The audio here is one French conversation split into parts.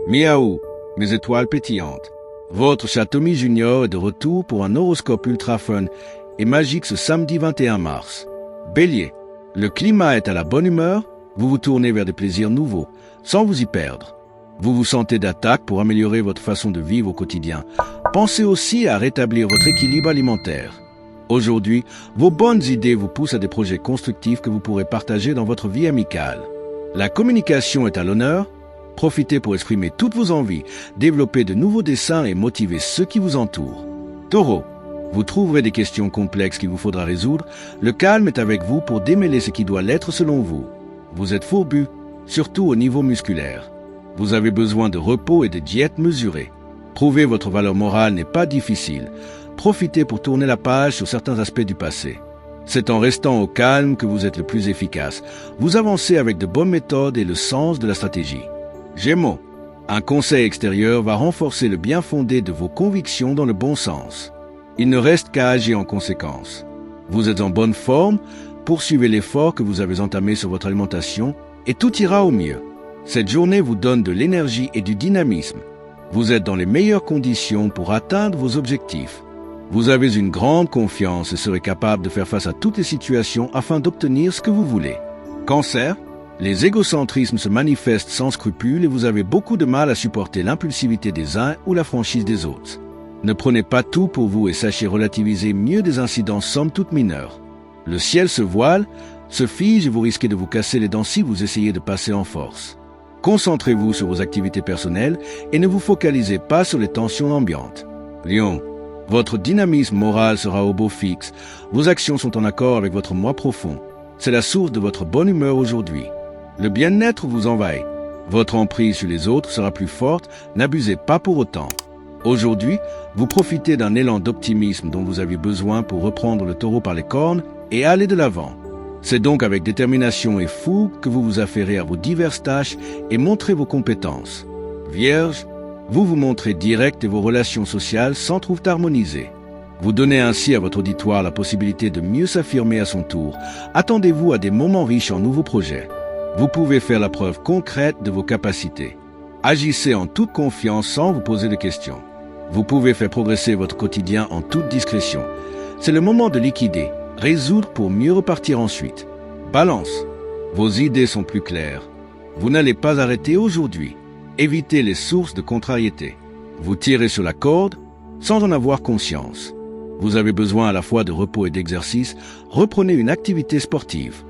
Miaou, mes étoiles pétillantes. Votre Chatomi Junior est de retour pour un horoscope ultra fun et magique ce samedi 21 mars. Bélier, le climat est à la bonne humeur, vous vous tournez vers des plaisirs nouveaux, sans vous y perdre. Vous vous sentez d'attaque pour améliorer votre façon de vivre au quotidien. Pensez aussi à rétablir votre équilibre alimentaire. Aujourd'hui, vos bonnes idées vous poussent à des projets constructifs que vous pourrez partager dans votre vie amicale. La communication est à l'honneur. Profitez pour exprimer toutes vos envies, développer de nouveaux desseins et motiver ceux qui vous entourent. Taureau, vous trouverez des questions complexes qu'il vous faudra résoudre. Le calme est avec vous pour démêler ce qui doit l'être selon vous. Vous êtes fourbu, surtout au niveau musculaire. Vous avez besoin de repos et de diète mesurée. Prouver votre valeur morale n'est pas difficile. Profitez pour tourner la page sur certains aspects du passé. C'est en restant au calme que vous êtes le plus efficace. Vous avancez avec de bonnes méthodes et le sens de la stratégie. Gémeaux, un conseil extérieur va renforcer le bien fondé de vos convictions dans le bon sens. Il ne reste qu'à agir en conséquence. Vous êtes en bonne forme, poursuivez l'effort que vous avez entamé sur votre alimentation et tout ira au mieux. Cette journée vous donne de l'énergie et du dynamisme. Vous êtes dans les meilleures conditions pour atteindre vos objectifs. Vous avez une grande confiance et serez capable de faire face à toutes les situations afin d'obtenir ce que vous voulez. Cancer, les égocentrismes se manifestent sans scrupule et vous avez beaucoup de mal à supporter l'impulsivité des uns ou la franchise des autres. Ne prenez pas tout pour vous et sachez relativiser mieux des incidents somme toute mineurs. Le ciel se voile, se fige et vous risquez de vous casser les dents si vous essayez de passer en force. Concentrez-vous sur vos activités personnelles et ne vous focalisez pas sur les tensions ambiantes. Lion, votre dynamisme moral sera au beau fixe. Vos actions sont en accord avec votre moi profond. C'est la source de votre bonne humeur aujourd'hui. Le bien-être vous envahit. Votre emprise sur les autres sera plus forte, n'abusez pas pour autant. Aujourd'hui, vous profitez d'un élan d'optimisme dont vous aviez besoin pour reprendre le taureau par les cornes et aller de l'avant. C'est donc avec détermination et fougue que vous vous affairez à vos diverses tâches et montrez vos compétences. Vierge, vous vous montrez direct et vos relations sociales s'en trouvent harmonisées. Vous donnez ainsi à votre auditoire la possibilité de mieux s'affirmer à son tour. Attendez-vous à des moments riches en nouveaux projets. Vous pouvez faire la preuve concrète de vos capacités. Agissez en toute confiance sans vous poser de questions. Vous pouvez faire progresser votre quotidien en toute discrétion. C'est le moment de liquider, résoudre pour mieux repartir ensuite. Balance, vos idées sont plus claires. Vous n'allez pas arrêter aujourd'hui. Évitez les sources de contrariété. Vous tirez sur la corde sans en avoir conscience. Vous avez besoin à la fois de repos et d'exercice. Reprenez une activité sportive.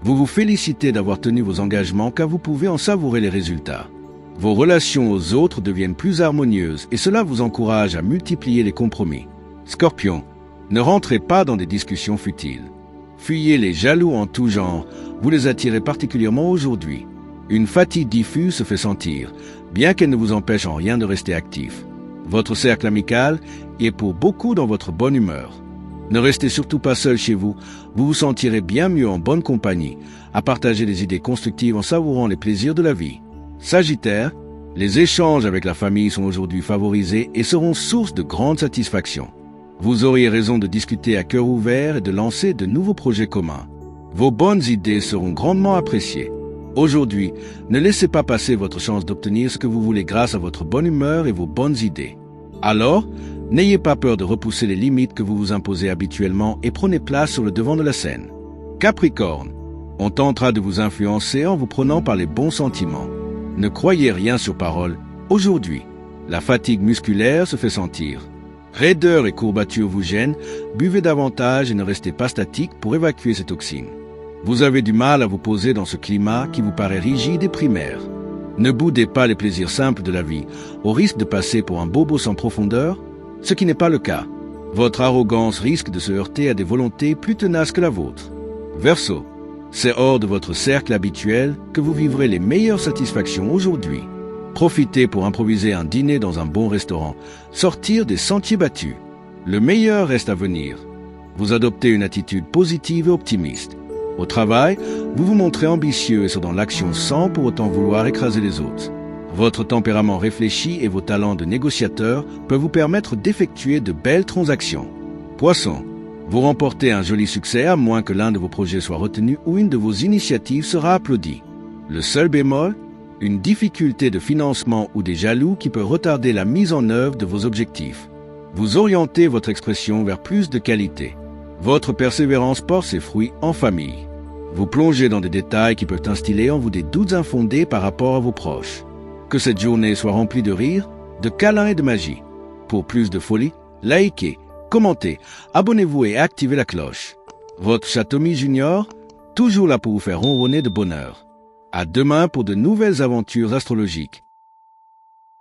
Vous vous félicitez d'avoir tenu vos engagements car vous pouvez en savourer les résultats. Vos relations aux autres deviennent plus harmonieuses et cela vous encourage à multiplier les compromis. Scorpion, ne rentrez pas dans des discussions futiles. Fuyez les jaloux en tout genre, vous les attirez particulièrement aujourd'hui. Une fatigue diffuse se fait sentir, bien qu'elle ne vous empêche en rien de rester actif. Votre cercle amical est pour beaucoup dans votre bonne humeur. Ne restez surtout pas seul chez vous, vous vous sentirez bien mieux en bonne compagnie, à partager des idées constructives en savourant les plaisirs de la vie. Sagittaire, les échanges avec la famille sont aujourd'hui favorisés et seront source de grande satisfaction. Vous auriez raison de discuter à cœur ouvert et de lancer de nouveaux projets communs. Vos bonnes idées seront grandement appréciées. Aujourd'hui, ne laissez pas passer votre chance d'obtenir ce que vous voulez grâce à votre bonne humeur et vos bonnes idées. Alors, n'ayez pas peur de repousser les limites que vous vous imposez habituellement et prenez place sur le devant de la scène. Capricorne, on tentera de vous influencer en vous prenant par les bons sentiments. Ne croyez rien sur parole. Aujourd'hui, la fatigue musculaire se fait sentir. Raideur et courbature vous gênent, buvez davantage et ne restez pas statique pour évacuer ces toxines. Vous avez du mal à vous poser dans ce climat qui vous paraît rigide et primaire. Ne boudez pas les plaisirs simples de la vie, au risque de passer pour un bobo sans profondeur, ce qui n'est pas le cas. Votre arrogance risque de se heurter à des volontés plus tenaces que la vôtre. Verseau, c'est hors de votre cercle habituel que vous vivrez les meilleures satisfactions aujourd'hui. Profitez pour improviser un dîner dans un bon restaurant, sortir des sentiers battus. Le meilleur reste à venir. Vous adoptez une attitude positive et optimiste. Au travail, vous vous montrez ambitieux et sont dans l'action sans pour autant vouloir écraser les autres. Votre tempérament réfléchi et vos talents de négociateur peuvent vous permettre d'effectuer de belles transactions. Poisson, vous remportez un joli succès à moins que l'un de vos projets soit retenu ou une de vos initiatives sera applaudie. Le seul bémol, une difficulté de financement ou des jaloux qui peut retarder la mise en œuvre de vos objectifs. Vous orientez votre expression vers plus de qualité. Votre persévérance porte ses fruits en famille. Vous plongez dans des détails qui peuvent instiller en vous des doutes infondés par rapport à vos proches. Que cette journée soit remplie de rire, de câlins et de magie. Pour plus de folie, likez, commentez, abonnez-vous et activez la cloche. Votre Châteaumy Junior, toujours là pour vous faire ronronner de bonheur. À demain pour de nouvelles aventures astrologiques.